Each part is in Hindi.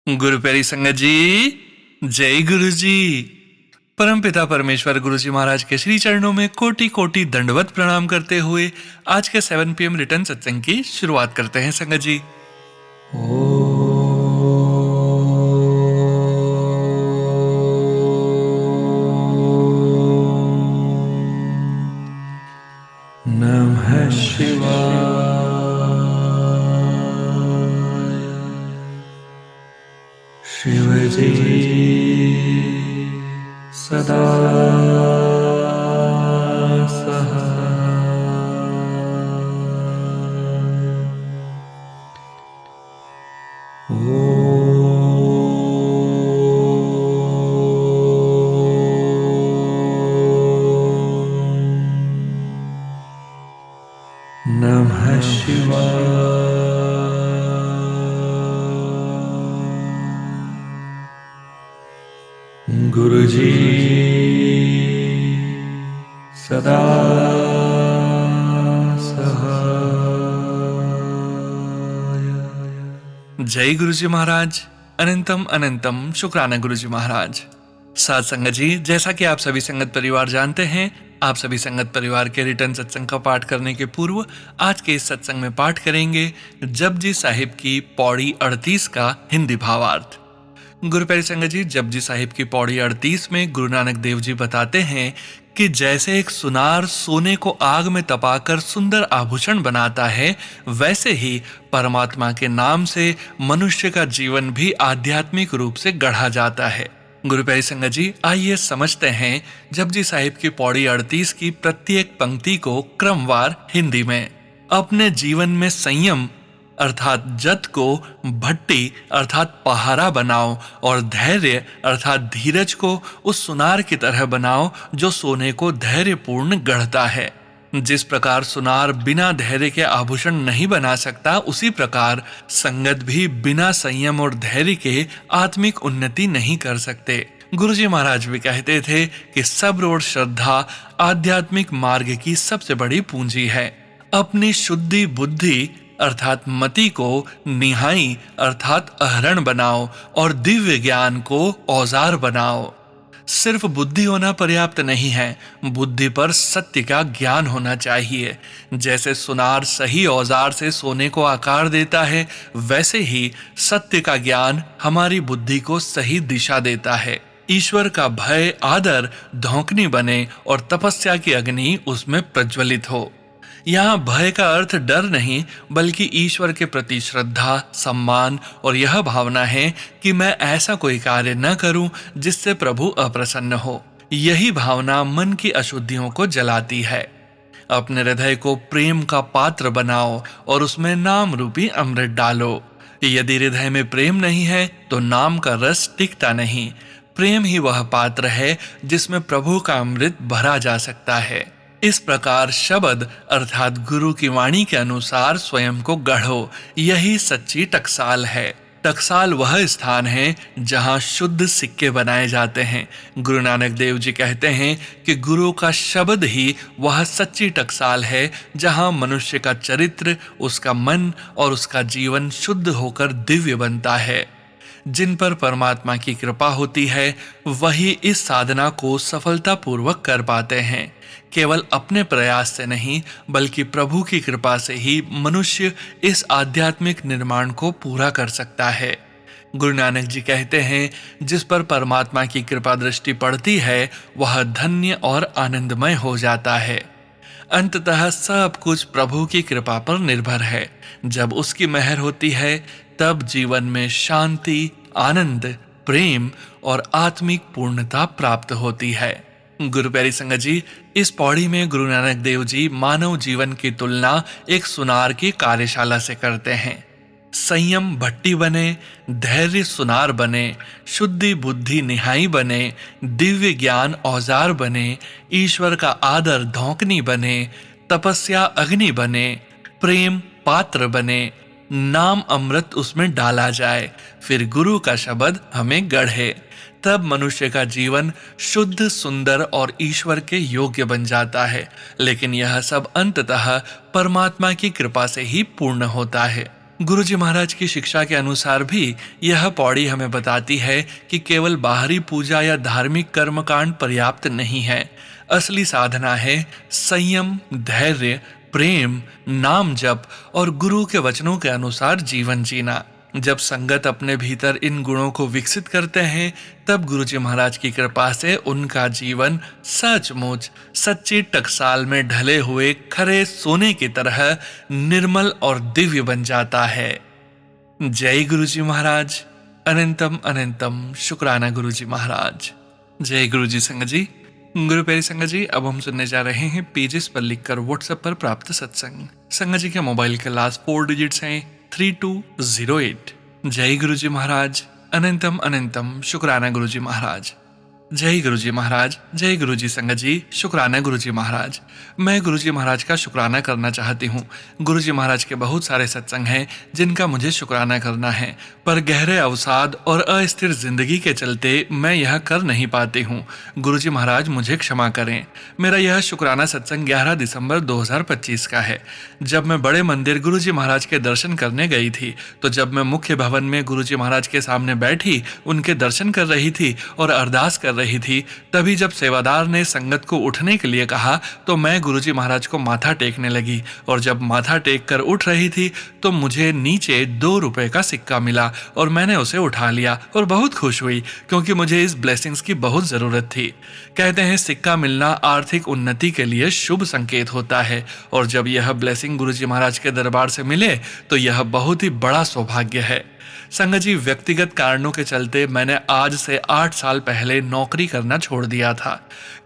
गुरु प्यारी संगत जी, जय गुरु जी। परमपिता परमेश्वर गुरु जी महाराज के श्री चरणों में कोटि कोटि दंडवत प्रणाम करते हुए आज के 7 PM रिटर्न सत्संग की शुरुआत करते हैं संगत जी। नमः शिवाय। शिव जी सदा नमः शिवाय। गुरु जी सदा सहाय। जय गुरु जी महाराज। अनंतम अनंतम शुक्राना गुरु जी महाराज। साथ संगत जी, जैसा कि आप सभी संगत परिवार जानते हैं, आप सभी संगत परिवार के रिटर्न सत्संग का पाठ करने के पूर्व आज के इस सत्संग में पाठ करेंगे जपजी साहिब की पौड़ी 38 का हिंदी भावार्थ। गुरु प्यारी संगत जी, जपजी साहिब की पौड़ी 38 में गुरु नानक देव जी बताते हैं कि जैसे एक सुनार सोने को आग में तपाकर सुंदर आभूषण बनाता है, वैसे ही परमात्मा के नाम से मनुष्य का जीवन भी आध्यात्मिक रूप से गढ़ा जाता है। गुरु प्यारी संगत जी, आइए समझते हैं जपजी साहिब की पौड़ी 38 की प्रत्येक पंक्ति को क्रमवार हिंदी में। अपने जीवन में संयम अर्थात जत को भट्टी अर्थात पहारा बनाओ और धैर्य अर्थात धीरज को उस सुनार की तरह बनाओ जो सोने को धैर्यपूर्ण गढ़ता है। जिस प्रकार सुनार बिना धैर्य के आभूषण नहीं बना सकता, उसी प्रकार संगत भी बिना संयम और धैर्य के आत्मिक उन्नति नहीं कर सकते। गुरुजी महाराज भी कहते थे कि सब्र और श्रद्धा आध्यात्मिक मार्ग की सबसे बड़ी पूंजी है। अपनी शुद्धि बुद्धि अर्थात मति को निहाई अर्थात अहरण बनाओ और दिव्य ज्ञान को औजार बनाओ। सिर्फ बुद्धि होना पर्याप्त नहीं है, बुद्धि पर सत्य का ज्ञान होना चाहिए। जैसे सुनार सही औजार से सोने को आकार देता है, वैसे ही सत्य का ज्ञान हमारी बुद्धि को सही दिशा देता है। ईश्वर का भय आदर धौंकनी बने और तपस्या की अग्नि उसमें प्रज्वलित हो। यहाँ भय का अर्थ डर नहीं, बल्कि ईश्वर के प्रति श्रद्धा, सम्मान और यह भावना है कि मैं ऐसा कोई कार्य न करूं जिससे प्रभु अप्रसन्न हो। यही भावना मन की अशुद्धियों को जलाती है। अपने हृदय को प्रेम का पात्र बनाओ और उसमें नाम रूपी अमृत डालो। यदि हृदय में प्रेम नहीं है तो नाम का रस टिकता नहीं। प्रेम ही वह पात्र है जिसमें प्रभु का अमृत भरा जा सकता है। इस प्रकार शब्द अर्थात गुरु की वाणी के अनुसार स्वयं को गढ़ो, यही सच्ची टकसाल है। टकसाल वह स्थान है जहाँ शुद्ध सिक्के बनाए जाते हैं। गुरु नानक देव जी कहते हैं कि गुरु का शब्द ही वह सच्ची टकसाल है जहाँ मनुष्य का चरित्र, उसका मन और उसका जीवन शुद्ध होकर दिव्य बनता है। जिन पर परमात्मा की कृपा होती है, वही इस साधना को सफलतापूर्वक कर पाते हैं। केवल अपने प्रयास से नहीं, बल्कि प्रभु की कृपा से ही मनुष्य इस आध्यात्मिक निर्माण को पूरा कर सकता है। गुरु नानक जी कहते हैं, जिस पर परमात्मा की कृपा दृष्टि पड़ती है, वह धन्य और आनंदमय हो जाता है। अंततः सब कुछ प्रभु की कृपा पर निर्भर है। जब उसकी मेहर होती है, तब जीवन में शांति, आनंद, प्रेम और आत्मिक पूर्णता प्राप्त होती है। गुरु प्यारी संगत जी, इस पौड़ी में गुरु नानक देव जी मानव जीवन की तुलना एक सुनार की कार्यशाला से करते हैं। संयम भट्टी बने, धैर्य सुनार बने, शुद्धि बुद्धि निहाई बने, दिव्य ज्ञान औजार बने, ईश्वर का आदर धौंकनी बने, तपस्या अग्नि बने, प्रेम पात्र बने, नाम अमृत उसमें डाला जाए, फिर गुरु का शब्द हमें गढ़े। तब मनुष्य का जीवन शुद्ध, सुंदर और ईश्वर के योग्य बन जाता है। लेकिन यह सब अंततः परमात्मा की कृपा से ही पूर्ण होता है। गुरुजी महाराज की शिक्षा के अनुसार भी यह पौड़ी हमें बताती है कि केवल बाहरी पूजा या धार्मिक कर्मकांड पर्याप्त नहीं है। असली साधना है संयम, धैर्य, प्रेम, नाम जप और गुरु के वचनों के अनुसार जीवन जीना। जब संगत अपने भीतर इन गुणों को विकसित करते हैं, तब गुरुजी महाराज की कृपा से उनका जीवन सचमुच सच्ची टकसाल में ढले हुए खरे सोने की तरह निर्मल और दिव्य बन जाता है। जय गुरुजी महाराज। अनंतम अनंतम शुक्राना गुरुजी महाराज। जय गुरुजी संगत जी। गुरु प्यारी संगत जी, अब हम सुनने जा रहे हैं पेजेस पर लिखकर व्हाट्सएप पर प्राप्त सत्संग। संगत जी के मोबाइल के लास्ट 4 डिजिट्स हैं 3208। जय गुरुजी महाराज। अनंतम अनंतम शुक्राना गुरुजी महाराज। जय गुरुजी महाराज। जय गुरुजी संगत जी। शुक्राना गुरुजी महाराज। मैं गुरुजी महाराज का शुक्राना करना चाहती हूँ। गुरुजी महाराज के बहुत सारे सत्संग हैं जिनका मुझे शुक्राना करना है, पर गहरे अवसाद और अस्थिर जिंदगी के चलते मैं यह कर नहीं पाती हूँ। गुरुजी महाराज मुझे क्षमा करें। मेरा यह शुक्राना सत्संग 11 दिसंबर 2025 का है। जब मैं बड़े मंदिर गुरुजी महाराज के दर्शन करने गई थी, तो जब मैं मुख्य भवन में गुरुजी महाराज के सामने बैठी उनके दर्शन कर रही थी और अरदास कर रही थी, तभी जब सेवादार ने संगत को उठने के लिए कहा तो मैं गुरुजी महाराज को माथा टेकने लगी, और जब माथा टेक कर उठ रही थी तो मुझे नीचे 2 रुपए का सिक्का मिला और मैंने उसे उठा लिया और बहुत खुश हुई, क्योंकि मुझे इस ब्लेसिंग्स की बहुत जरूरत थी। कहते हैं सिक्का मिलना आर्थिक उन्नति के लिए शुभ संकेत होता है, और जब यह ब्लेसिंग गुरुजी महाराज के दरबार से मिले तो यह बहुत ही बड़ा सौभाग्य है। संगत जी, व्यक्तिगत कारणों के चलते मैंने आज से 8 साल पहले नौकरी करना छोड़ दिया था।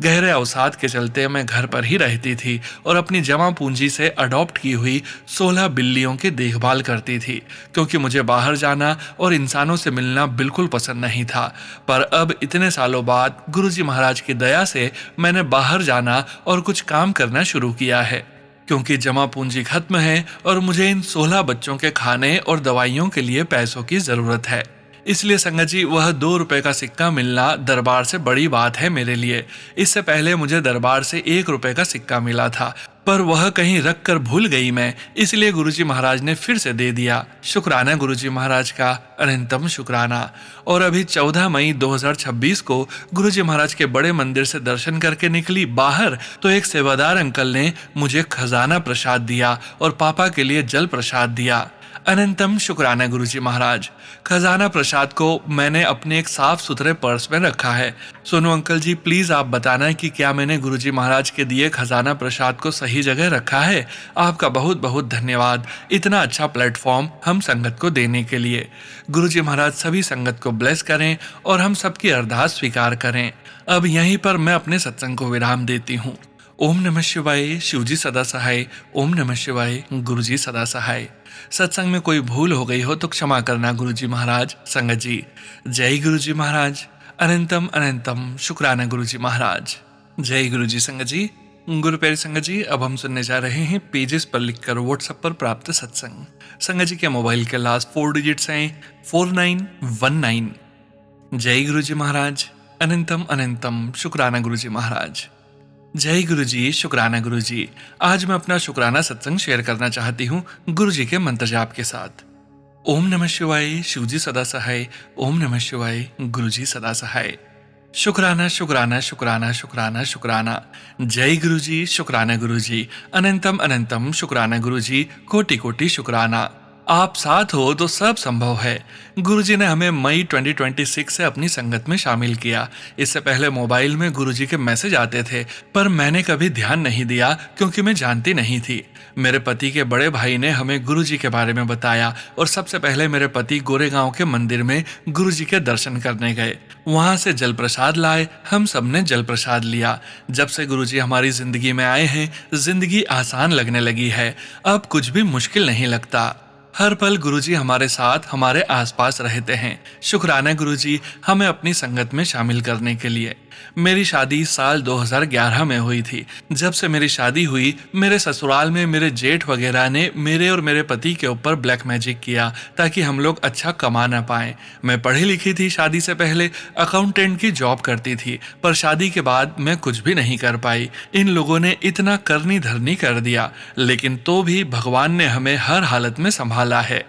गहरे अवसाद के चलते मैं घर पर ही रहती थी और अपनी जमा पूंजी से अडॉप्ट की हुई 16 बिल्लियों की देखभाल करती थी, क्योंकि मुझे बाहर जाना और इंसानों से मिलना बिल्कुल पसंद नहीं था। पर अब इतने सालों बाद गुरुजी महाराज की दया से मैंने बाहर जाना और कुछ काम करना शुरू किया है, क्योंकि जमा पूंजी खत्म है और मुझे इन 16 बच्चों के खाने और दवाइयों के लिए पैसों की जरूरत है। इसलिए संगत जी, वह 2 रुपए का सिक्का मिलना दरबार से बड़ी बात है मेरे लिए। इससे पहले मुझे दरबार से 1 रुपए का सिक्का मिला था, पर वह कहीं रख कर भूल गई मैं, इसलिए गुरुजी महाराज ने फिर से दे दिया। शुक्राना गुरुजी महाराज का, अनंतम शुक्राना। और अभी 14 मई 2026 को गुरुजी महाराज के बड़े मंदिर से दर्शन करके निकली बाहर, तो एक सेवादार अंकल ने मुझे खजाना प्रसाद दिया और पापा के लिए जल प्रसाद दिया। अनंतम शुक्राना गुरुजी महाराज। खजाना प्रसाद को मैंने अपने एक साफ सुथरे पर्स में रखा है। सोनू अंकल जी, प्लीज आप बताना कि क्या मैंने गुरुजी महाराज के दिए खजाना प्रसाद को सही जगह रखा है। आपका बहुत बहुत धन्यवाद इतना अच्छा प्लेटफॉर्म हम संगत को देने के लिए। गुरुजी महाराज सभी संगत को ब्लेस करें और हम सबकी अरदास स्वीकार करें। अब यहीं पर मैं अपने सत्संग को विराम देती हूँ। ओम नमः शिवाय। शिवजी सदा सहाय। ओम नमः शिवाय। गुरुजी सदा सहाय। सत्संग में कोई भूल हो गई हो तो क्षमा करना गुरुजी महाराज। संगत जी, जय गुरुजी महाराज। अनंतम अनंतम शुक्राना गुरुजी महाराज। जय गुरुजी संगत जी। गुरु प्यारी संगत जी, अब हम सुनने जा रहे हैं पेजेस पर लिखकर व्हाट्सएप पर प्राप्त सत्संग। संगत जी के मोबाइल के लास्ट 4 डिजिट्स हैं 4919। जय गुरुजी महाराज। अनंतम अनंतम शुक्राना गुरुजी महाराज। जय गुरुजी। शुक्राना गुरुजी। आज मैं अपना शुक्राना सत्संग शेयर करना चाहती हूँ गुरुजी के मंत्र जाप के साथ। ओम नमः शिवाय। शिवजी सदा सहाय। ओम नमः शिवाय। गुरुजी सदा सहाय। शुक्राना शुक्राना शुक्राना शुक्राना शुक्राना। जय गुरुजी। शुक्राना गुरुजी। अनंतम अनंतम शुक्राना गुरुजी। कोटि कोटि शुक्राना। आप साथ हो तो सब संभव है। गुरुजी ने हमें मई 2026 से अपनी संगत में शामिल किया। इससे पहले मोबाइल में गुरुजी के मैसेज आते थे, पर मैंने कभी ध्यान नहीं दिया क्योंकि मैं जानती नहीं थी। मेरे पति के बड़े भाई ने हमें गुरुजी के बारे में बताया और सबसे पहले मेरे पति गोरेगांव के मंदिर में गुरुजी के दर्शन करने गए। वहां से जल प्रसाद लाए। हम सब ने जल प्रसाद लिया। जब से गुरुजी हमारी जिंदगी में आए हैं, जिंदगी आसान लगने लगी है। अब कुछ भी मुश्किल नहीं लगता। हर पल गुरुजी हमारे साथ, हमारे आसपास रहते हैं। शुक्राना गुरुजी हमें अपनी संगत में शामिल करने के लिए। मेरी शादी साल 2011 में हुई थी। जब से मेरी शादी हुई, मेरे ससुराल में मेरे जेठ वगैरह ने मेरे और मेरे पति के ऊपर ब्लैक मैजिक किया ताकि हम लोग अच्छा कमा ना पाएं। मैं पढ़ी लिखी थी, शादी से पहले अकाउंटेंट की जॉब करती थी, पर शादी के बाद मैं कुछ भी नहीं कर पाई। इन लोगों ने इतना करनी धरनी कर दिया, लेकिन तो भी भगवान ने हमें हर हालत में संभाला है।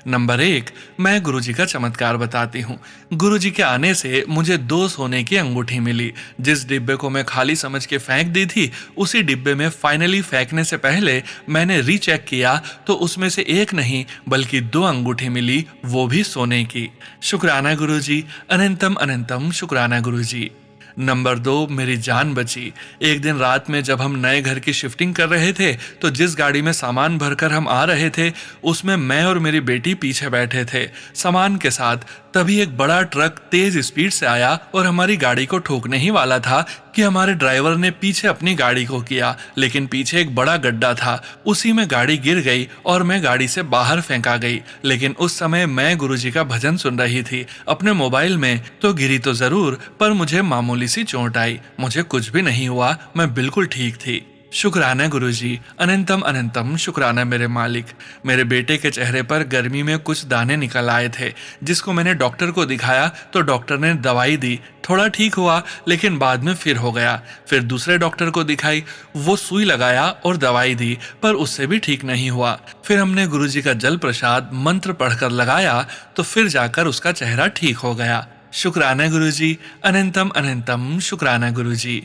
नंबर 1, मैं गुरुजी का चमत्कार बताती हूँ। गुरुजी के आने से मुझे 2 सोने की अंगूठी मिली। जिस डिब्बे को मैं खाली समझ के फेंक दी थी, उसी डिब्बे में फाइनली फेंकने से पहले मैंने रीचेक किया तो उसमें से एक नहीं बल्कि 2 अंगूठी मिली, वो भी सोने की। शुक्राना गुरुजी, अनंतम अनंतम शुक्राना गुरुजी। नंबर 2, मेरी जान बची। एक दिन रात में जब हम नए घर की शिफ्टिंग कर रहे थे तो जिस गाड़ी में सामान भरकर हम आ रहे थे उसमें मैं और मेरी बेटी पीछे बैठे थे सामान के साथ। तभी एक बड़ा ट्रक तेज स्पीड से आया और हमारी गाड़ी को ठोकने ही वाला था कि हमारे ड्राइवर ने पीछे अपनी गाड़ी को किया, लेकिन पीछे एक बड़ा गड्ढा था, उसी में गाड़ी गिर गई और मैं गाड़ी से बाहर फेंका गई। लेकिन उस समय मैं गुरुजी का भजन सुन रही थी अपने मोबाइल में, तो गिरी तो जरूर पर मुझे मामूली सी चोट आई। मुझे कुछ भी नहीं हुआ, मैं बिल्कुल ठीक थी। शुक्राना गुरुजी, अनंतम अनंतम शुक्राना मेरे मालिक। मेरे बेटे के चेहरे पर गर्मी में कुछ दाने निकल आए थे, जिसको मैंने डॉक्टर को दिखाया तो डॉक्टर ने दवाई दी, थोड़ा ठीक हुआ लेकिन बाद में फिर हो गया। फिर दूसरे डॉक्टर को दिखाई, वो सुई लगाया और दवाई दी पर उससे भी ठीक नहीं हुआ। फिर हमने गुरुजी का जल प्रसाद मंत्र पढ़कर लगाया तो फिर जाकर उसका चेहरा ठीक हो गया। शुक्राना गुरुजी, अनंतम अनंतम शुक्राना गुरुजी।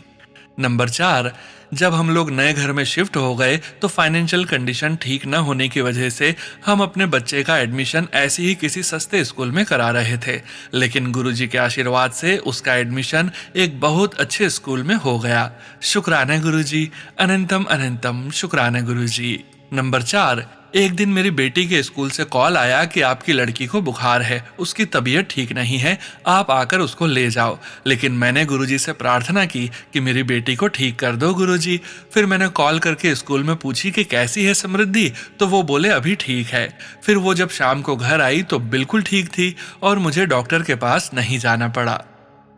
नंबर 4, जब हम लोग नए घर में शिफ्ट हो गए तो फाइनेंशियल कंडीशन ठीक न होने की वजह से हम अपने बच्चे का एडमिशन ऐसे ही किसी सस्ते स्कूल में करा रहे थे, लेकिन गुरुजी के आशीर्वाद से उसका एडमिशन एक बहुत अच्छे स्कूल में हो गया। शुक्राना गुरुजी, अनंतम अनंतम शुक्राना गुरुजी। नंबर 4, एक दिन मेरी बेटी के स्कूल से कॉल आया कि आपकी लड़की को बुखार है, उसकी तबीयत ठीक नहीं है, आप आकर उसको ले जाओ। लेकिन मैंने गुरुजी से प्रार्थना की कि मेरी बेटी को ठीक कर दो गुरुजी। फिर मैंने कॉल करके स्कूल में पूछी कि कैसी है समृद्धि, तो वो बोले अभी ठीक है। फिर वो जब शाम को घर आई तो बिल्कुल ठीक थी और मुझे डॉक्टर के पास नहीं जाना पड़ा।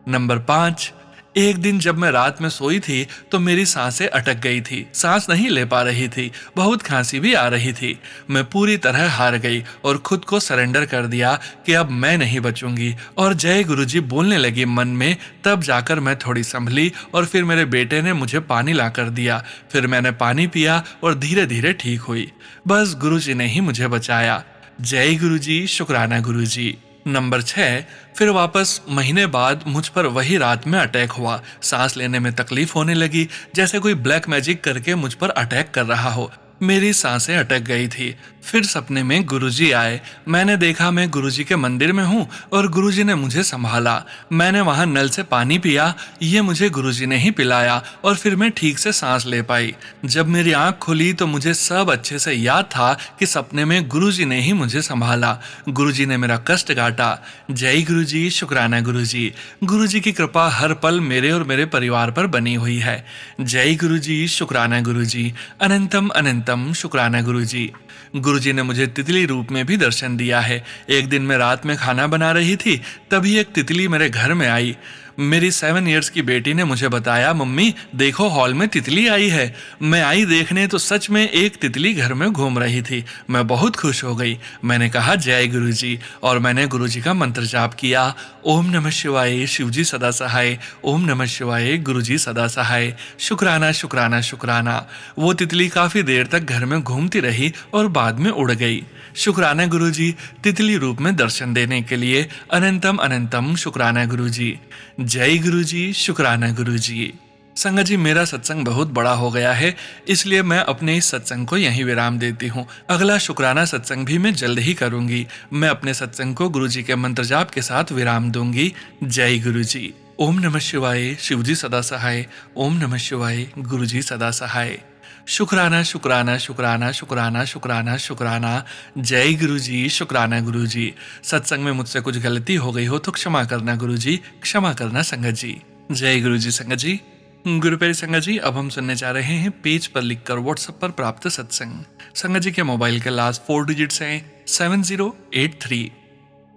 नंबर 5, एक दिन जब मैं रात में सोई थी तो मेरी सांसें अटक गई थी, सांस नहीं ले पा रही थी, बहुत खांसी भी आ रही थी। मैं पूरी तरह हार गई और खुद को सरेंडर कर दिया कि अब मैं नहीं बचूंगी और जय गुरुजी बोलने लगी मन में। तब जाकर मैं थोड़ी संभली और फिर मेरे बेटे ने मुझे पानी ला कर दिया। फिर मैंने पानी पिया और धीरे धीरे ठीक हुई। बस गुरुजी ने ही मुझे बचाया। जय गुरुजी, शुक्राना गुरुजी। नंबर 6, फिर वापस महीने बाद मुझ पर वही रात में अटैक हुआ। सांस लेने में तकलीफ होने लगी, जैसे कोई ब्लैक मैजिक करके मुझ पर अटैक कर रहा हो। मेरी सांसें अटक गई थी। फिर सपने में गुरुजी आए। मैंने देखा मैं गुरुजी के मंदिर में हूँ और गुरुजी ने मुझे संभाला। मैंने वहाँ नल से पानी पिया, ये मुझे गुरुजी ने ही पिलाया और फिर मैं ठीक से सांस ले पाई। जब मेरी आंख खुली तो मुझे सब अच्छे से याद था कि सपने में गुरुजी ने ही मुझे संभाला। गुरुजी ने मेरा कष्ट काटा। जय गुरुजी, शुक्राना गुरुजी। गुरुजी की कृपा हर पल मेरे और मेरे परिवार पर बनी हुई है। जय गुरुजी, शुक्राना गुरुजी, अनंतम अनंतम शुक्राना गुरुजी। गुरुजी ने मुझे तितली रूप में भी दर्शन दिया है। एक दिन मैं रात में खाना बना रही थी, तभी एक तितली मेरे घर में आई। मेरी 7 इयर्स की बेटी ने मुझे बताया, मम्मी देखो हॉल में तितली आई है। मैं आई देखने तो सच में एक तितली घर में घूम रही थी। मैं बहुत खुश हो गई। मैंने कहा जय गुरुजी और मैंने गुरुजी का मंत्र जाप किया। ओम नमः शिवाय, शिवजी सदा सहाय। ओम नमः शिवाय, गुरुजी सदा सहाय। शुक्राना शुक्राना शुक्राना। वो तितली काफी देर तक घर में घूमती रही और बाद में उड़ गई। शुक्राना गुरुजी, तितली रूप में दर्शन देने के लिए। अनंतम अनंतम शुक्राना गुरुजी। जय गुरुजी, शुक्राना गुरुजी। संगत जी, मेरा सत्संग बहुत बड़ा हो गया है, इसलिए मैं अपने इस सत्संग को यहीं विराम देती हूँ। अगला शुक्राना सत्संग भी मैं जल्द ही करूंगी। मैं अपने सत्संग को गुरुजी के मंत्र जाप के साथ विराम दूंगी। जय गुरुजी। ओम नमः शिवाय, शिवजी सदा सहाय। ओम नमः शिवाय, गुरुजी सदा सहाय। शुक्राना शुक्राना शुक्राना शुक्राना शुक्राना शुक्राना। जय गुरुजी, शुक्राना गुरुजी। सत्संग में मुझसे कुछ गलती हो गई हो तो क्षमा करना गुरुजी, क्षमा करना संगत जी। जय गुरुजी संगत जी। गुरु प्यारी संगत जी, अब हम सुनने जा रहे हैं पेज पर लिखकर व्हाट्सएप पर प्राप्त सत्संग। संगत जी के मोबाइल के लास्ट 4 डिजिट्स हैं 7083।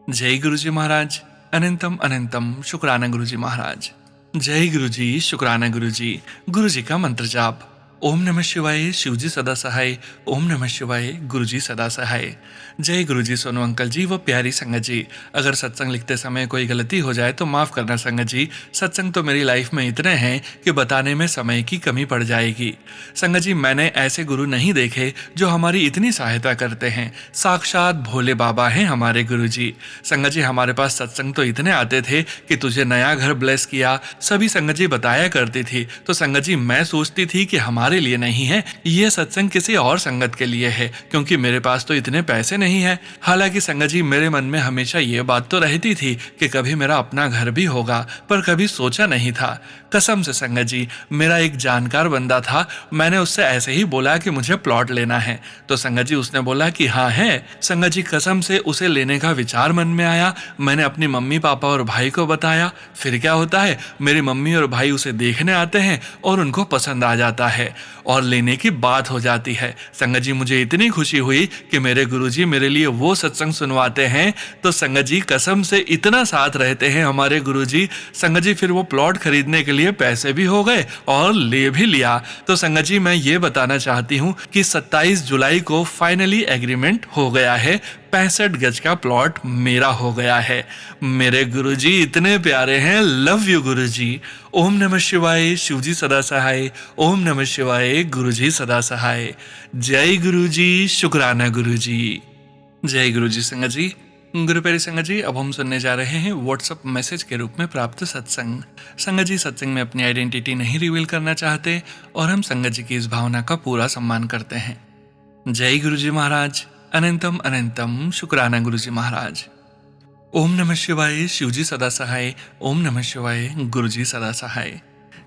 जय गुरुजी महाराज, अनंतम अनंतम शुक्राना गुरुजी महाराज। जय गुरुजी, शुक्राना गुरुजी। गुरुजी का मंत्र जाप। ओम नमः शिवाय, शिवजी सदा सहाय। ओम नमः शिवाय, गुरुजी सदा सहाय। जय गुरुजी सोनू अंकल जी व प्यारी संगत जी। अगर सत्संग लिखते समय कोई गलती हो जाए तो माफ़ करना संगत जी। सत्संग तो मेरी लाइफ में इतने हैं कि बताने में समय की कमी पड़ जाएगी। संगत जी, मैंने ऐसे गुरु नहीं देखे जो हमारी इतनी सहायता करते हैं। साक्षात भोले बाबा हैं हमारे गुरु जी। संगत जी, हमारे पास सत्संग तो इतने आते थे कि तुझे नया घर ब्लेस किया, सभी संगत जी बताया करती थी। तो संगत जी, मैं सोचती थी कि हमारे लिए नहीं है, ये सत्संग किसी और संगत के लिए है, क्योंकि मेरे पास तो इतने पैसे नहीं है। हालांकि संगत जी, मेरे मन में हमेशा ये बात तो रहती थी कि कभी मेरा अपना घर भी होगा, पर कभी सोचा नहीं था। कसम से संगत जी, मेरा एक जानकार बंदा था, मैंने उससे ऐसे ही बोला कि मुझे प्लॉट लेना है, तो संगत जी उसने बोला कि हाँ है। संगत जी, कसम से उसे लेने का विचार मन में आया। मैंने अपनी मम्मी पापा और भाई को बताया। फिर क्या होता है, मेरी मम्मी और भाई उसे देखने आते हैं और उनको पसंद आ जाता है और लेने की बात हो जाती है। संगत जी, मुझे इतनी खुशी हुई कि मेरे गुरुजी मेरे लिए वो सत्संग सुनवाते हैं। तो संगत जी, कसम से इतना साथ रहते हैं हमारे गुरुजी। संगत जी, फिर वो प्लॉट खरीदने के लिए पैसे भी हो गए और ले भी लिया। तो संगत जी, मैं ये बताना चाहती हूँ कि 27 जुलाई को फाइनली एग्रीमेंट हो गया है। 65 गज का प्लॉट मेरा हो गया है। मेरे गुरुजी इतने प्यारे हैं। लव यू गुरुजी। ओम नमः शिवाय, शिवजी सदा सहाय। ओम नमः शिवाय, गुरुजी सदा सहाय। जय गुरुजी, शुक्राना गुरुजी। जय गुरुजी। संगत जी, गुरु प्यारी संगत जी, अब हम सुनने जा रहे हैं व्हाट्सएप मैसेज के रूप में प्राप्त सत्संग। संगत जी, सत्संग में अपनी आइडेंटिटी नहीं रिवील करना चाहते और हम संगत जी की इस भावना का पूरा सम्मान करते हैं। जय गुरुजी महाराज। अनंतम अनंतम शुक्राना गुरुजी महाराज। ओम नमः शिवाय, शिवजी सदा सहाय। ओम नमः शिवाय, गुरुजी सदा सहाय।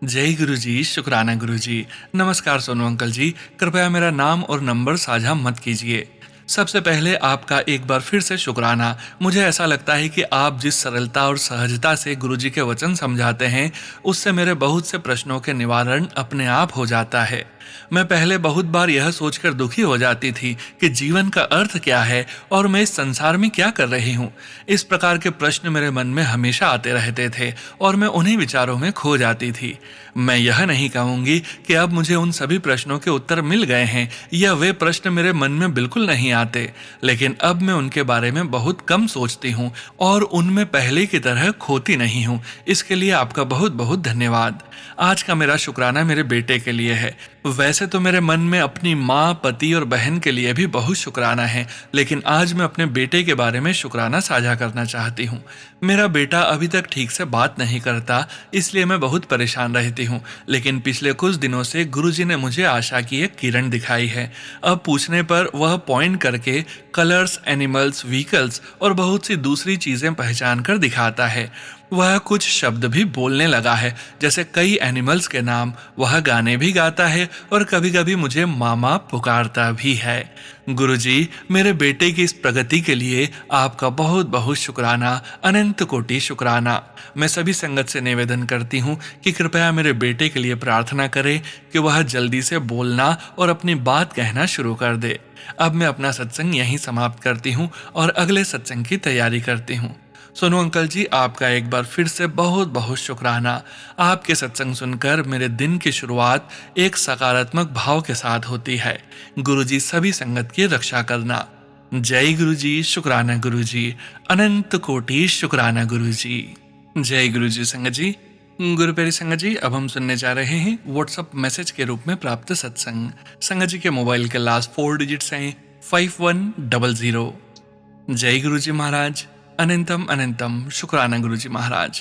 जय गुरुजी, शुक्राना गुरुजी। नमस्कार सोनू अंकल जी, कृपया मेरा नाम और नंबर साझा मत कीजिए। सबसे पहले आपका एक बार फिर से शुक्राना। मुझे ऐसा लगता है कि आप जिस सरलता और सहजता से गुरुजी के वचन समझाते हैं, उससे मेरे बहुत से प्रश्नों के निवारण अपने आप हो जाता है। मैं पहले बहुत बार यह सोचकर दुखी हो जाती थी कि जीवन का अर्थ क्या है और मैं इस संसार में क्या कर रही हूँ। इस प्रकार के प्रश्न मेरे मन में हमेशा आते रहते थे और मैं उन्हीं विचारों में खो जाती थी। मैं यह नहीं कहूँगी कि अब मुझे उन सभी प्रश्नों के उत्तर मिल गए हैं या वे प्रश्न मेरे मन में बिल्कुल नहीं आते, लेकिन अब मैं उनके बारे में बहुत कम सोचती हूँ और उनमें पहले की तरह खोती नहीं हूँ। इसके लिए आपका बहुत बहुत धन्यवाद। आज का मेरा शुक्राना मेरे बेटे के लिए है। वैसे तो मेरे मन में अपनी माँ, पति और बहन के लिए भी बहुत शुक्राना है, लेकिन आज मैं अपने बेटे के बारे में शुक्राना साझा करना चाहती हूँ। मेरा बेटा अभी तक ठीक से बात नहीं करता, इसलिए मैं बहुत परेशान रहती हूँ, लेकिन पिछले कुछ दिनों से गुरुजी ने मुझे आशा की एक किरण दिखाई है। अब पूछने पर वह पॉइंट करके कलर्स, एनिमल्स, व्हीकल्स और बहुत सी दूसरी चीजें पहचान कर दिखाता है। वह कुछ शब्द भी बोलने लगा है, जैसे कई एनिमल्स के नाम। वह गाने भी गाता है और कभी कभी मुझे मामा पुकारता भी है। गुरुजी, मेरे बेटे की इस प्रगति के लिए आपका बहुत बहुत शुक्राना, अनंत कोटि शुक्राना। मैं सभी संगत से निवेदन करती हूँ कि कृपया मेरे बेटे के लिए प्रार्थना करें कि वह जल्दी से बोलना और अपनी बात कहना शुरू कर दे। अब मैं अपना सत्संग यहीं समाप्त करती हूँ और अगले सत्संग की तैयारी करती हूँ। सोनू अंकल जी, आपका एक बार फिर से बहुत बहुत शुक्राना। आपके सत्संग सुनकर मेरे दिन की शुरुआत एक सकारात्मक भाव के साथ होती है। गुरुजी, सभी संगत की रक्षा करना। जय गुरुजी, शुक्राना गुरुजी। अनंत कोटि शुक्राना गुरुजी। जय गुरुजी। संगत जी, गुरु प्यारी संगत जी, अब हम सुनने जा रहे हैं व्हाट्सएप मैसेज के रूप में प्राप्त सत्संग। संगत जी के मोबाइल के लास्ट 4 डिजिट्स हैं 5100। जय गुरुजी महाराज। अनंतम अनंतम शुक्राना गुरुजी महाराज।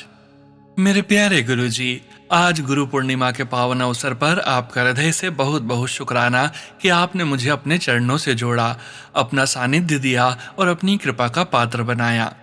मेरे प्यारे गुरुजी, आज गुरु पूर्णिमा के पावन अवसर पर आपका हृदय से बहुत बहुत शुक्राना कि आपने मुझे अपने चरणों से जोड़ा, अपना सानिध्य दिया और अपनी कृपा का पात्र बनाया।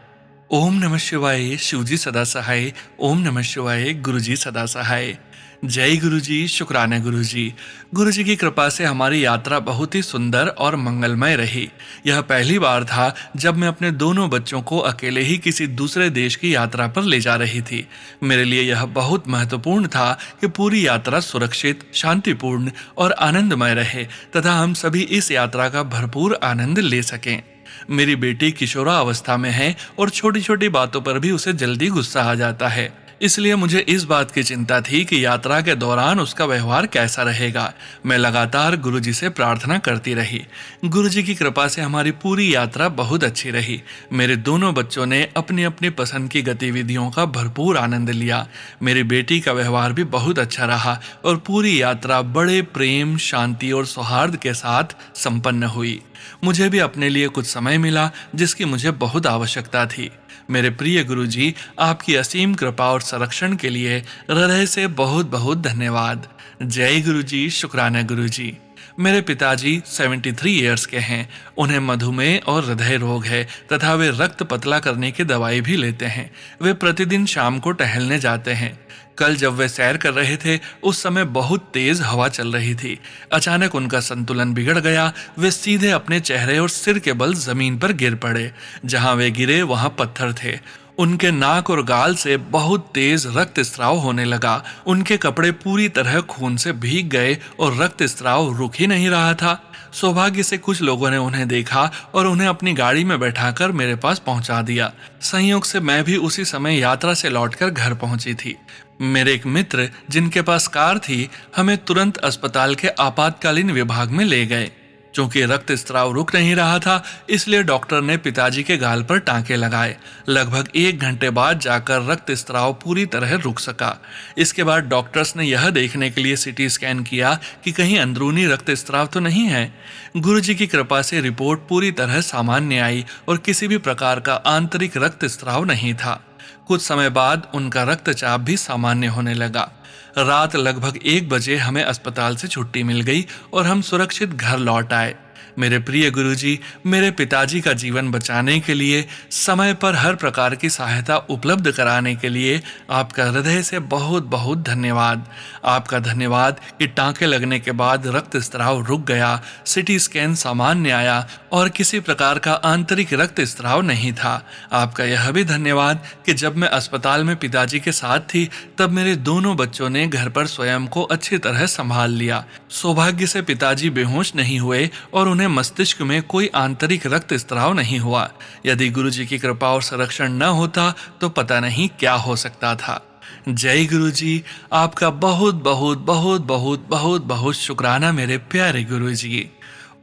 ओम नमः शिवाय, शिवजी सदा सहाय। ओम नमः शिवाय, गुरुजी सदा सहाय। जय गुरुजी, शुक्राना गुरुजी। गुरुजी की कृपा से हमारी यात्रा बहुत ही सुंदर और मंगलमय रही। यह पहली बार था जब मैं अपने दोनों बच्चों को अकेले ही किसी दूसरे देश की यात्रा पर ले जा रही थी। मेरे लिए यह बहुत महत्वपूर्ण था कि पूरी यात्रा सुरक्षित, शांतिपूर्ण और आनंदमय रहे तथा हम सभी इस यात्रा का भरपूर आनंद ले सकें। मेरी बेटी किशोरावस्था में है और छोटी छोटी बातों पर भी उसे जल्दी गुस्सा आ जाता है। इसलिए मुझे इस बात की चिंता थी कि यात्रा के दौरान उसका व्यवहार कैसा रहेगा। मैं लगातार गुरुजी से प्रार्थना करती रही। गुरुजी की कृपा से हमारी पूरी यात्रा बहुत अच्छी रही। मेरे दोनों बच्चों ने अपनी अपनी पसंद की गतिविधियों का भरपूर आनंद लिया। मेरी बेटी का व्यवहार भी बहुत अच्छा रहा और पूरी यात्रा बड़े प्रेम, शांति और सौहार्द के साथ संपन्न हुई। मुझे भी अपने लिए कुछ समय मिला, जिसकी मुझे बहुत आवश्यकता थी। मेरे प्रिय गुरुजी, आपकी असीम कृपा और संरक्षण के लिए हृदय से बहुत बहुत धन्यवाद। जय गुरुजी, शुक्राना गुरुजी। मेरे पिताजी 73 इयर्स के हैं। उन्हें मधुमेह और हृदय रोग है तथा वे रक्त पतला करने की दवाई भी लेते हैं। वे प्रतिदिन शाम को टहलने जाते हैं। कल जब वे सैर कर रहे थे, उस समय बहुत तेज हवा चल रही थी। अचानक उनका संतुलन बिगड़ गया। वे सीधे अपने चेहरे और सिर के बल जमीन पर गिर पड़े। जहां वे गिरे वहां पत्थर थे। उनके नाक और गाल से बहुत तेज रक्त स्राव होने लगा। उनके कपड़े पूरी तरह खून से भीग गए और रक्त स्राव रुक ही नहीं रहा था। सौभाग्य से कुछ लोगों ने उन्हें देखा और उन्हें अपनी गाड़ी में बैठाकर मेरे पास पहुंचा दिया। संयोग से मैं भी उसी समय यात्रा से लौटकर घर पहुंची थी। मेरे एक मित्र, जिनके पास कार थी, हमें तुरंत अस्पताल के आपातकालीन विभाग में ले गए। चूंकि रक्त स्राव रुक नहीं रहा था, इसलिए डॉक्टर ने पिताजी के गाल पर टांके लगाए। लगभग 1 घंटे बाद जाकर रक्त स्राव पूरी तरह रुक सका। इसके बाद डॉक्टर्स ने यह देखने के लिए सीटी स्कैन किया कि कहीं अंदरूनी रक्त स्राव तो नहीं है। गुरुजी की कृपा से रिपोर्ट पूरी तरह सामान्य आई और किसी भी प्रकार का आंतरिक रक्त स्राव नहीं था। कुछ समय बाद उनका रक्तचाप भी सामान्य होने लगा। रात लगभग 1 बजे हमें अस्पताल से छुट्टी मिल गई और हम सुरक्षित घर लौट आए। मेरे प्रिय गुरुजी, मेरे पिताजी का जीवन बचाने के लिए, समय पर हर प्रकार की सहायता उपलब्ध कराने के लिए आपका हृदय से बहुत बहुत धन्यवाद। आपका धन्यवाद कि टांके लगने के बाद रक्त स्राव रुक गया, सिटी स्कैन सामान्य आया और किसी प्रकार का आंतरिक रक्त स्राव नहीं था। आपका यह भी धन्यवाद कि जब मैं अस्पताल में पिताजी के साथ थी, तब मेरे दोनों बच्चों ने घर पर स्वयं को अच्छी तरह संभाल लिया। सौभाग्य से पिताजी बेहोश नहीं हुए और उन्हें मस्तिष्क में कोई आंतरिक रक्त स्राव नहीं हुआ। यदि गुरुजी की कृपा और संरक्षण न होता तो पता नहीं क्या हो सकता था। जय गुरुजी, आपका बहुत बहुत बहुत बहुत बहुत बहुत शुक्राना मेरे प्यारे गुरुजी।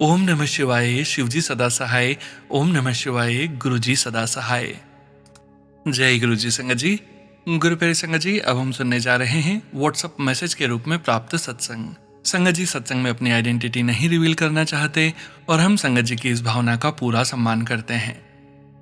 ओम नमः शिवाय। शिवजी सदा सहाय। ओम नमः शिवाय। गुरुजी सदा सहाय। जय गुरुजी। संगत जी, गुरु प्यारे संगत जी, अब हम सुनने जा रहे हैं व्हाट्सएप मैसेज के रूप में प्राप्त सत्संग। संगत जी सत्संग में अपनी आइडेंटिटी नहीं रिवील करना चाहते और हम संगत जी की इस भावना का पूरा सम्मान करते हैं।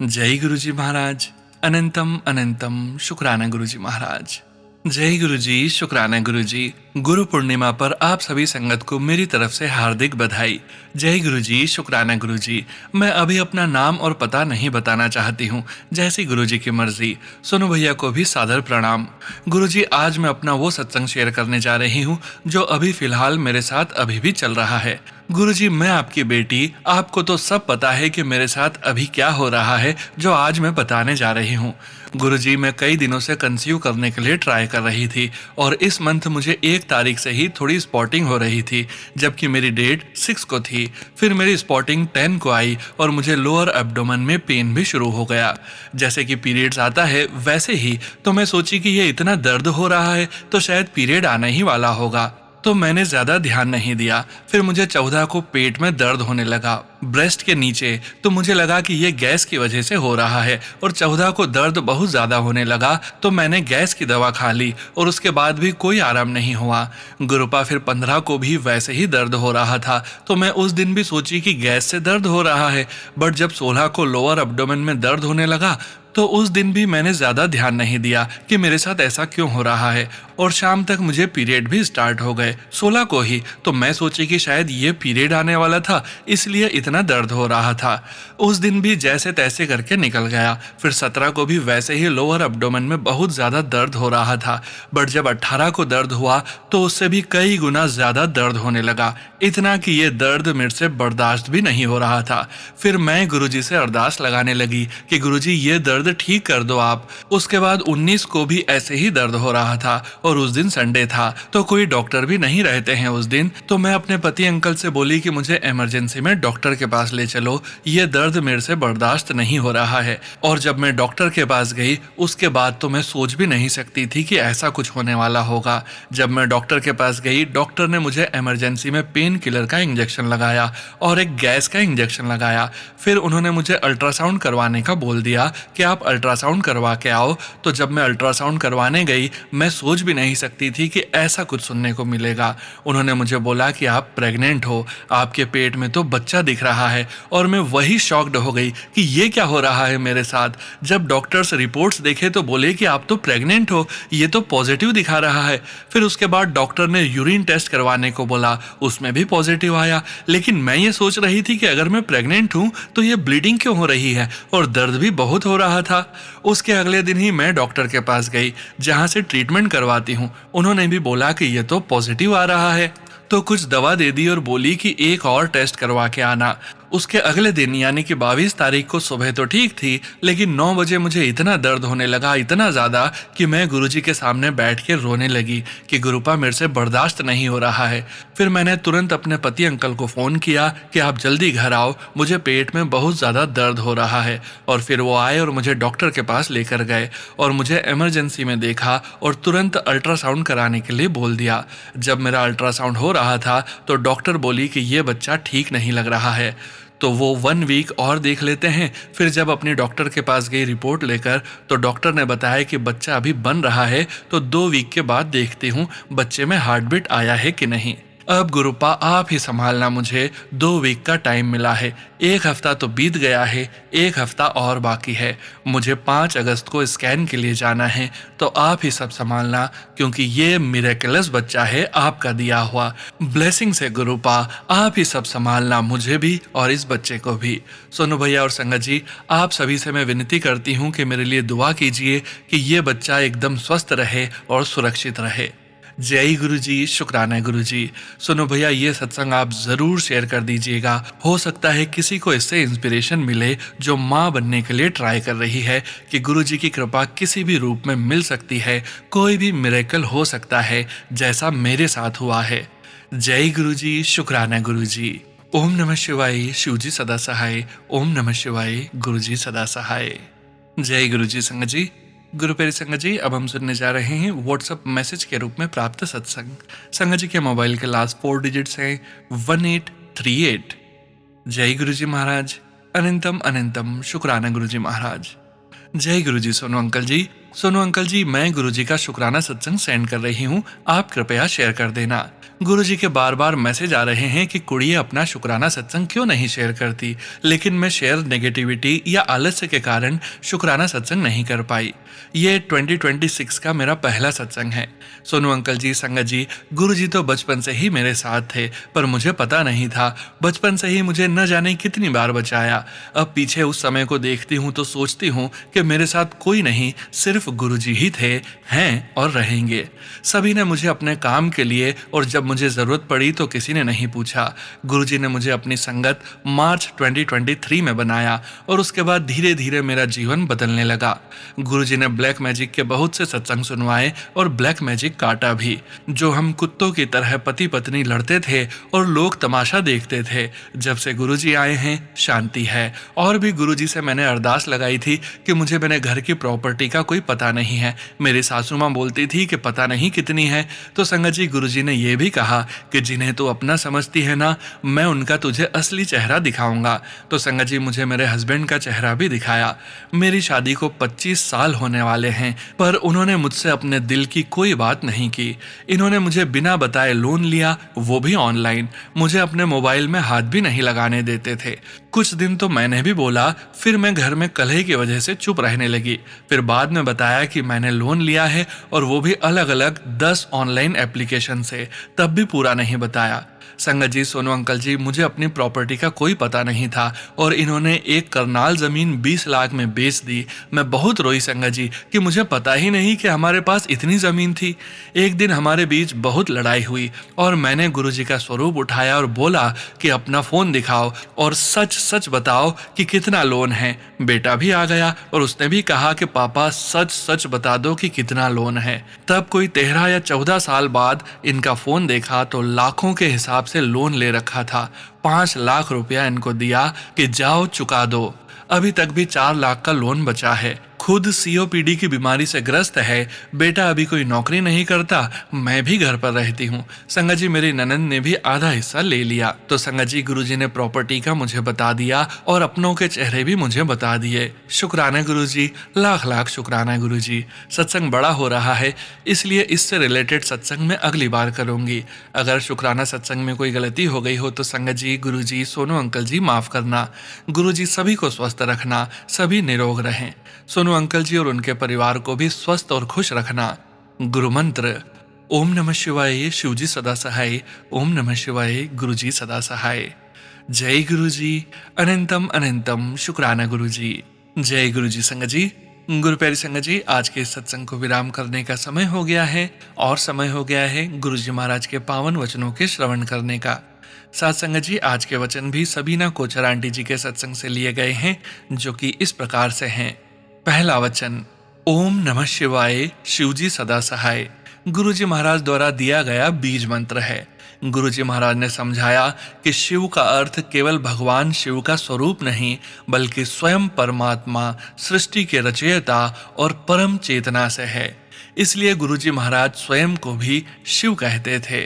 जय गुरुजी महाराज। अनंतम अनंतम शुक्राना गुरुजी महाराज। जय गुरुजी, शुक्राना गुरुजी। गुरु पूर्णिमा पर आप सभी संगत को मेरी तरफ से हार्दिक बधाई। जय गुरुजी, शुक्राना गुरुजी। मैं अभी अपना नाम और पता नहीं बताना चाहती हूँ, जैसी गुरुजी की मर्जी। सोनू भैया को भी सादर प्रणाम। गुरुजी, आज मैं अपना वो सत्संग शेयर करने जा रही हूँ जो अभी फिलहाल मेरे साथ अभी भी चल रहा है। गुरुजी, मैं आपकी बेटी, आपको तो सब पता है कि मेरे साथ अभी क्या हो रहा है जो आज मैं बताने जा रही हूँ। गुरुजी, मैं कई दिनों से कंसीव करने के लिए ट्राई कर रही थी और इस मंथ मुझे 1 तारीख से ही थोड़ी स्पॉटिंग हो रही थी, जबकि मेरी डेट 6 को थी। फिर मेरी स्पॉटिंग 10 को आई और मुझे लोअर एब्डोमेन में पेन भी शुरू हो गया। जैसे कि पीरियड्स आता है वैसे ही, तो मैं सोची कि ये इतना दर्द हो रहा है तो शायद पीरियड आने ही वाला होगा, तो मैंने ज्यादा ध्यान नहीं दिया। फिर मुझे 14 को पेट में दर्द होने लगा, ब्रेस्ट के नीचे, तो मुझे लगा कि ये गैस की वजह से हो रहा है और 14 को दर्द बहुत ज्यादा होने लगा, तो मैंने गैस की दवा खा ली और उसके बाद भी कोई आराम नहीं हुआ। गुरुपा फिर 15 को भी वैसे ही दर्द हो रहा था, तो मैं उस दिन भी सोची कि गैस से दर्द हो रहा है, बट जब 16 को लोअर एब्डोमेन में दर्द होने लगा तो उस दिन भी मैंने ज्यादा ध्यान नहीं दिया कि मेरे साथ ऐसा क्यों हो रहा है और शाम तक मुझे पीरियड भी स्टार्ट हो गए 16 को ही, तो मैं सोची कि शायद ये पीरियड आने वाला था इसलिए इतना दर्द हो रहा था। उस दिन भी जैसे तैसे करके निकल गया। फिर 17 को भी वैसे ही लोअर एब्डोमेन में बहुत ज्यादा दर्द हो रहा था, बट जब 18 को दर्द हुआ तो उससे भी कई गुना ज्यादा दर्द होने लगा, इतना कि ये दर्द मेरे से बर्दाश्त भी नहीं हो रहा था। फिर मैं गुरुजी से अरदास लगाने लगी कि गुरुजी, ये दर्द दर्द ठीक कर दो आप। उसके बाद 19 को भी ऐसे ही दर्द हो रहा था और उस दिन संडे था तो कोई डॉक्टर भी नहीं रहते हैं उस दिन। तो मैं अपने पति अंकल से बोली कि मुझे इमरजेंसी में डॉक्टर के पास ले चलो, ये दर्द मेरे से बर्दाश्त नहीं हो रहा है। और जब मैं डॉक्टर के पास गई उसके बाद तो मैं सोच भी नहीं सकती थी कि ऐसा कुछ होने वाला होगा। जब मैं डॉक्टर के पास गई, डॉक्टर ने मुझे इमरजेंसी में पेन किलर का इंजेक्शन लगाया और एक गैस का इंजेक्शन लगाया। फिर उन्होंने मुझे अल्ट्रासाउंड करवाने का बोल दिया कि आप अल्ट्रासाउंड करवा के आओ। तो जब मैं अल्ट्रासाउंड करवाने गई, मैं सोच भी नहीं सकती थी कि ऐसा कुछ सुनने को मिलेगा। उन्होंने मुझे बोला कि आप प्रेग्नेंट हो, आपके पेट में तो बच्चा दिख रहा है। और मैं वही शॉक्ड हो गई कि ये क्या हो रहा है मेरे साथ। जब डॉक्टर्स रिपोर्ट्स देखे तो बोले कि आप तो प्रेग्नेंट हो, ये तो पॉजिटिव दिखा रहा है। फिर उसके बाद डॉक्टर ने यूरिन टेस्ट करवाने को बोला, उसमें भी पॉजिटिव आया। लेकिन मैं ये सोच रही थी कि अगर मैं प्रेग्नेंट हूँ तो ये ब्लीडिंग क्यों हो रही है, और दर्द भी बहुत हो रहा था। उसके अगले दिन ही मैं डॉक्टर के पास गई जहाँ से ट्रीटमेंट करवाती हूँ। उन्होंने भी बोला कि ये तो पॉजिटिव आ रहा है, तो कुछ दवा दे दी और बोली कि एक और टेस्ट करवा के आना। उसके अगले दिन यानी कि 22 तारीख को सुबह तो ठीक थी, लेकिन 9 बजे मुझे इतना दर्द होने लगा, इतना ज़्यादा कि मैं गुरुजी के सामने बैठ के रोने लगी कि गुरुपा मेरे से बर्दाश्त नहीं हो रहा है। फिर मैंने तुरंत अपने पति अंकल को फ़ोन किया कि आप जल्दी घर आओ, मुझे पेट में बहुत ज़्यादा दर्द हो रहा है। और फिर वो आए और मुझे डॉक्टर के पास लेकर गए और मुझे इमरजेंसी में देखा और तुरंत अल्ट्रासाउंड कराने के लिए बोल दिया। जब मेरा अल्ट्रासाउंड हो रहा था तो डॉक्टर बोली कि ये बच्चा ठीक नहीं लग रहा है, तो वो 1 वीक और देख लेते हैं। फिर जब अपनी डॉक्टर के पास गई रिपोर्ट लेकर, तो डॉक्टर ने बताया कि बच्चा अभी बन रहा है, तो 2 वीक के बाद देखती हूँ बच्चे में हार्ट बीट आया है कि नहीं। अब गुरुपा आप ही संभालना, मुझे 2 वीक का टाइम मिला है। 1 हफ्ता तो बीत गया है, 1 हफ्ता और बाकी है। मुझे 5 अगस्त को स्कैन के लिए जाना है, तो आप ही सब संभालना, क्योंकि ये मिरेकलस बच्चा है आपका दिया हुआ। ब्लेसिंग से गुरुपा आप ही सब संभालना, मुझे भी और इस बच्चे को भी। सोनू भैया और संगत जी, आप सभी से मैं विनती करती हूँ कि मेरे लिए दुआ कीजिए कि ये बच्चा एकदम स्वस्थ रहे और सुरक्षित रहे। जय गुरु जी, शुक्राना गुरु जी। सुनो भैया, ये सत्संग आप ज़रूर शेयर कर दीजिएगा। हो सकता है किसी को इससे इंस्पिरेशन मिले जो माँ बनने के लिए ट्राई कर रही है, कि गुरु जी की कृपा किसी भी रूप में मिल सकती है, कोई भी मिरेकल हो सकता है जैसा मेरे साथ हुआ है। जय गुरु जी, शुक्राना गुरु जी। ओम नमः शिवाय, शिव जी सदा सहाय। ओम नमः शिवाय, गुरु जी सदा सहाय। जय गुरु जी। संगत जी, गुरु प्यारी संगत जी, अब हम सुनने जा रहे हैं व्हाट्सएप मैसेज के रूप में प्राप्त सत्संग। संगत जी के मोबाइल के लास्ट 4 डिजिट्स हैं 1838। जय गुरु जी महाराज, अनंतम अनंतम शुक्राना गुरु जी महाराज। जय गुरु जी। सोनू अंकल जी, सोनू अंकल जी, मैं गुरु जी का शुक्राना सत्संग सेंड कर रही हूँ, आप कृपया शेयर कर देना। गुरु जी के बार बार मैसेज आ रहे हैं कि कुड़िए अपना शुक्राना सत्संग क्यों नहीं शेयर करती, लेकिन मैं शेयर नेगेटिविटी या आलस्य के कारण शुक्राना सत्संग नहीं कर पाई। ये 2026 का मेरा पहला सत्संग है। सोनू अंकल जी, संगत जी, गुरु जी तो बचपन से ही मेरे साथ थे, पर मुझे पता नहीं था। बचपन से ही मुझे न जाने कितनी बार बचाया। अब पीछे उस समय को देखती हूँ तो सोचती हूँ कि मेरे साथ कोई नहीं, सिर्फ गुरु जी ही थे, हैं और रहेंगे। सभी ने मुझे अपने काम के लिए, और जब मुझे ज़रूरत पड़ी तो किसी ने नहीं पूछा। गुरु जी ने मुझे अपनी संगत मार्च 2023 में बनाया और उसके बाद धीरे धीरे मेरा जीवन बदलने लगा। गुरु जी ने ब्लैक मैजिक के बहुत से सत्संग सुनवाए और ब्लैक मैजिक काटा भी। जो हम कुत्तों की तरह पति पत्नी लड़ते थे और लोग तमाशा देखते थे, जब से गुरु जी आए हैं शांति है। और भी गुरु जी से मैंने अरदास लगाई थी कि मुझे मेरे घर की प्रॉपर्टी का कोई पता नहीं है। मेरी सासू माँ बोलती थी कि पता नहीं कितनी है, तो संगत जी गुरु जी ने यह भी कहा कि जिन्हें तो अपना समझती है ना, मैं उनका तुझे असली चेहरा दिखाऊंगा। तो संगत जी मुझे मेरे हस्बैंड का चेहरा भी दिखाया। मेरी शादी को 25 साल होने वाले हैं, पर उन्होंने मुझसे अपने दिल की कोई बात नहीं की। इन्होंने मुझे बिना बताए लोन लिया, वो भी ऑनलाइन। मुझे अपने मोबाइल में हाथ भी नहीं लगाने देते थे। कुछ दिन तो मैंने भी बोला, फिर मैं घर में कलह की वजह से चुप रहने लगी। फिर बाद में बताया कि मैंने लोन लिया है, और वो भी अलग अलग 10 ऑनलाइन एप्लीकेशन से, तब भी पूरा नहीं बताया। संगत जी, सोनू अंकल जी, मुझे अपनी प्रॉपर्टी का कोई पता नहीं था और इन्होंने एक करनाल जमीन 20 लाख में बेच दी। मैं बहुत रोई संगत जी कि मुझे पता ही नहीं कि हमारे पास इतनी जमीन थी। एक दिन हमारे बीच बहुत लड़ाई हुई और मैंने गुरुजी का स्वरूप उठाया और बोला कि अपना फोन दिखाओ और सच सच बताओ कि कितना लोन है। बेटा भी आ गया और उसने भी कहा कि पापा सच सच बता दो कि कितना लोन है। तब कोई 13 या 14 साल बाद इनका फोन देखा तो लाखों के हिसाब से लोन ले रखा था। 5 लाख रुपया इनको दिया कि जाओ चुका दो। अभी तक भी 4 लाख का लोन बचा है। खुद सीओपीडी की बीमारी से ग्रस्त है। बेटा अभी कोई नौकरी नहीं करता, मैं भी घर पर रहती हूँ। संगत जी, मेरी ननंद ने भी आधा हिस्सा ले लिया। तो संगत जी, गुरुजी ने प्रॉपर्टी का मुझे बता दिया और अपनों के चेहरे भी मुझे बता दिए। शुक्राना गुरुजी, लाख लाख शुक्राना गुरुजी। सत्संग बड़ा हो रहा है, इसलिए इससे रिलेटेड सत्संग में अगली बार करूंगी। अगर शुक्राना सत्संग में कोई गलती हो गई हो तो संगत जी, गुरुजी, सोनू अंकल जी माफ करना। गुरुजी सभी को स्वस्थ रखना, सभी निरोग रहें। सोनू अंकल जी और उनके परिवार को भी स्वस्थ और खुश रखना। गुरु मंत्र: ओम नमः शिवाय, शिवजी सदा सहाय। ओम नमः शिवाय, गुरुजी सदा सहाय। जय गुरुजी, अनंतम अनंतम शुक्राना गुरुजी। जय गुरुजी। संगत जी, गुरु प्यारी संगत जी, आज के इस सत्संग को विराम करने का समय हो गया है और समय हो गया है गुरुजी महाराज के पावन वचनों के श्रवण करने का। साथ संगत जी, आज के वचन भी सबीना कोचर आंटी जी के सत्संग से लिए गए हैं, जो कि इस प्रकार से हैं। पहला वचन: ओम नमः शिवाय, शिवजी सदा सहाय। गुरुजी महाराज द्वारा दिया गया बीज मंत्र है। गुरुजी महाराज ने समझाया कि शिव का अर्थ केवल भगवान शिव का स्वरूप नहीं, बल्कि स्वयं परमात्मा, सृष्टि के रचयिता और परम चेतना से है। इसलिए गुरुजी महाराज स्वयं को भी शिव कहते थे।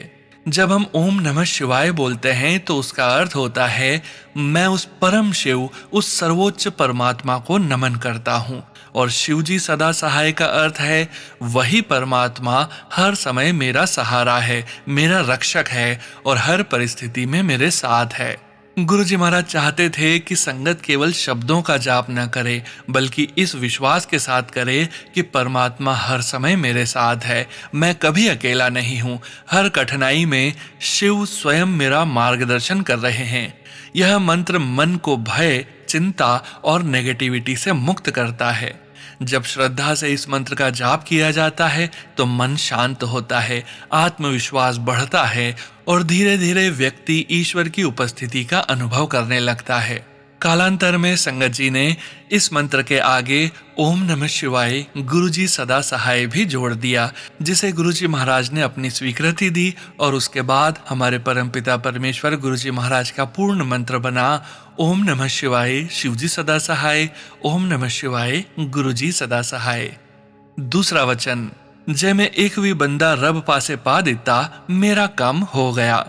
जब हम ओम नमः शिवाय बोलते हैं तो उसका अर्थ होता है, मैं उस परम शिव, उस सर्वोच्च परमात्मा को नमन करता हूँ। और शिवजी सदा सहाय का अर्थ है, वही परमात्मा हर समय मेरा सहारा है, मेरा रक्षक है और हर परिस्थिति में मेरे साथ है। गुरुजी महाराज चाहते थे कि संगत केवल शब्दों का जाप न करे, बल्कि इस विश्वास के साथ करे कि परमात्मा हर समय मेरे साथ है, मैं कभी अकेला नहीं हूँ। हर कठिनाई में शिव स्वयं मेरा मार्गदर्शन कर रहे हैं। यह मंत्र मन को भय, चिंता और नेगेटिविटी से मुक्त करता है। जब श्रद्धा से इस मंत्र का जाप किया जाता है तो मन शांत होता है, आत्मविश्वास बढ़ता है और धीरे धीरे व्यक्ति ईश्वर की उपस्थिति का अनुभव करने लगता है। कालांतर में संगत जी ने इस मंत्र के आगे ओम नमः शिवाय, गुरुजी सदा सहाय भी जोड़ दिया, जिसे गुरुजी महाराज ने अपनी स्वीकृति दी और उसके बाद हमारे परमपिता परमेश्वर गुरुजी महाराज का पूर्ण मंत्र बना ओम नमः शिवाय, शिवजी सदा सहाय। ओम नमः शिवाय, गुरुजी सदा सहाय। दूसरा वचन: जे में एक भी बंदा रब पासे पा देता, मेरा काम हो गया।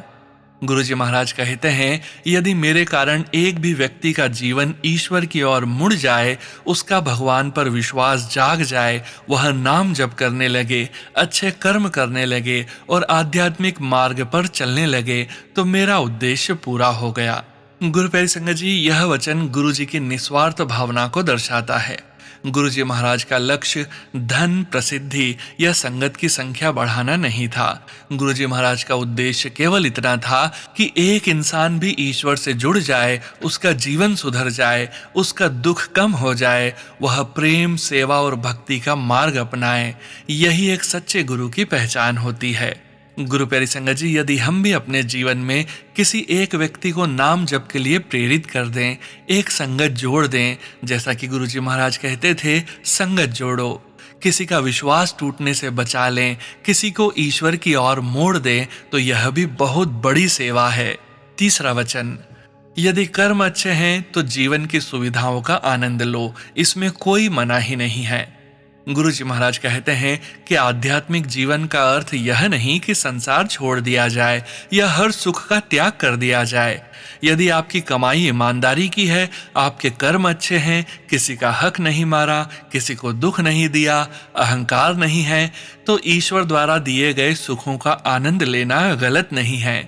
गुरुजी महाराज कहते हैं, यदि मेरे कारण एक भी व्यक्ति का जीवन ईश्वर की ओर मुड़ जाए, उसका भगवान पर विश्वास जाग जाए, वह नाम जप करने लगे, अच्छे कर्म करने लगे और आध्यात्मिक मार्ग पर चलने लगे, तो मेरा उद्देश्य पूरा हो गया। गुरु प्यारी संगत जी, यह वचन गुरुजी की निस्वार्थ भावना को दर्शाता है। गुरुजी महाराज का लक्ष्य धन, प्रसिद्धि या संगत की संख्या बढ़ाना नहीं था। गुरुजी महाराज का उद्देश्य केवल इतना था कि एक इंसान भी ईश्वर से जुड़ जाए, उसका जीवन सुधर जाए, उसका दुख कम हो जाए, वह प्रेम, सेवा और भक्ति का मार्ग अपनाए। यही एक सच्चे गुरु की पहचान होती है। गुरु प्यारी संगत जी, यदि हम भी अपने जीवन में किसी एक व्यक्ति को नाम जप के लिए प्रेरित कर दें, एक संगत जोड़ दें, जैसा कि गुरुजी महाराज कहते थे, संगत जोड़ो, किसी का विश्वास टूटने से बचा लें, किसी को ईश्वर की ओर मोड़ दें, तो यह भी बहुत बड़ी सेवा है। तीसरा वचन: यदि कर्म अच्छे हैं तो जीवन की सुविधाओं का आनंद लो, इसमें कोई मना ही नहीं है। गुरुजी महाराज कहते हैं कि आध्यात्मिक जीवन का अर्थ यह नहीं कि संसार छोड़ दिया जाए या हर सुख का त्याग कर दिया जाए। यदि आपकी कमाई ईमानदारी की है, आपके कर्म अच्छे हैं, किसी का हक नहीं मारा, किसी को दुख नहीं दिया, अहंकार नहीं है, तो ईश्वर द्वारा दिए गए सुखों का आनंद लेना गलत नहीं है।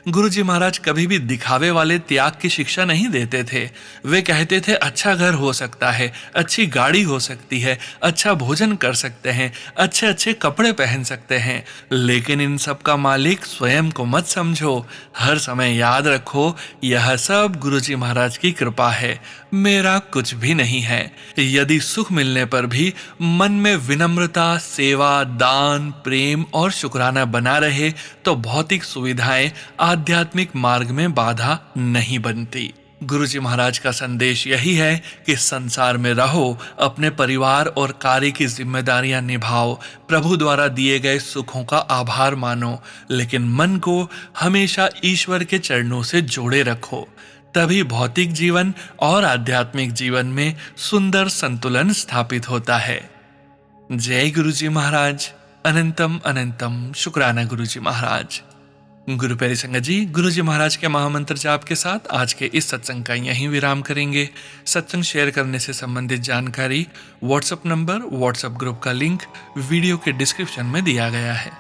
गुरुजी महाराज कभी भी दिखावे वाले त्याग की शिक्षा नहीं देते थे। वे कहते थे अच्छा घर हो सकता है, अच्छी गाड़ी हो सकती है, अच्छा भोजन कर सकते हैं, अच्छे अच्छे कपड़े पहन सकते हैं, लेकिन इन सब का मालिक स्वयं को मत समझो। हर समय याद रखो यह सब गुरुजी महाराज की कृपा है, मेरा कुछ भी नहीं है। यदि सुख मिलने पर भी मन में विनम्रता, सेवा, दान, प्रेम और शुक्राना बना रहे तो भौतिक सुविधाएं आध्यात्मिक मार्ग में बाधा नहीं बनती। गुरुजी महाराज का संदेश यही है कि संसार में रहो, अपने परिवार और कार्य की जिम्मेदारियां निभाओ, प्रभु द्वारा दिए गए सुखों का आभार मानो, लेकिन मन को हमेशा ईश्वर के चरणों से जोड़े रखो। तभी भौतिक जीवन और आध्यात्मिक जीवन में सुंदर संतुलन स्थापित होता है। जय गुरुजी महाराज। अनंतम अनंतम शुक्राना गुरुजी महाराज। गुरु प्यारी संगत जी, गुरुजी महाराज के महामंत्र जाप के साथ आज के इस सत्संग का यहीं विराम करेंगे। सत्संग शेयर करने से संबंधित जानकारी, व्हाट्सएप नंबर, व्हाट्सएप ग्रुप का लिंक वीडियो के डिस्क्रिप्शन में दिया गया है।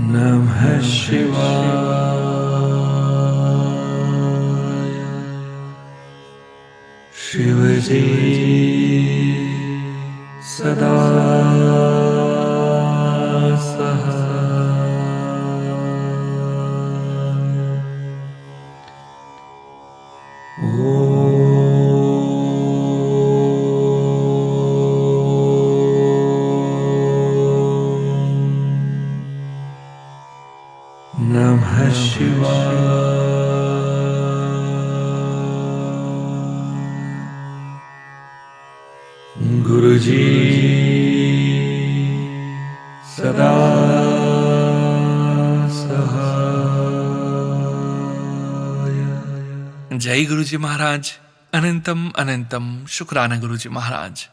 नमः शिवाय। शिवजी सदा सहाय। नमः शिवाय। गुरुजी सदा सहाय। जय गुरुजी महाराज। अनंतम अनंतम शुक्राना गुरुजी महाराज।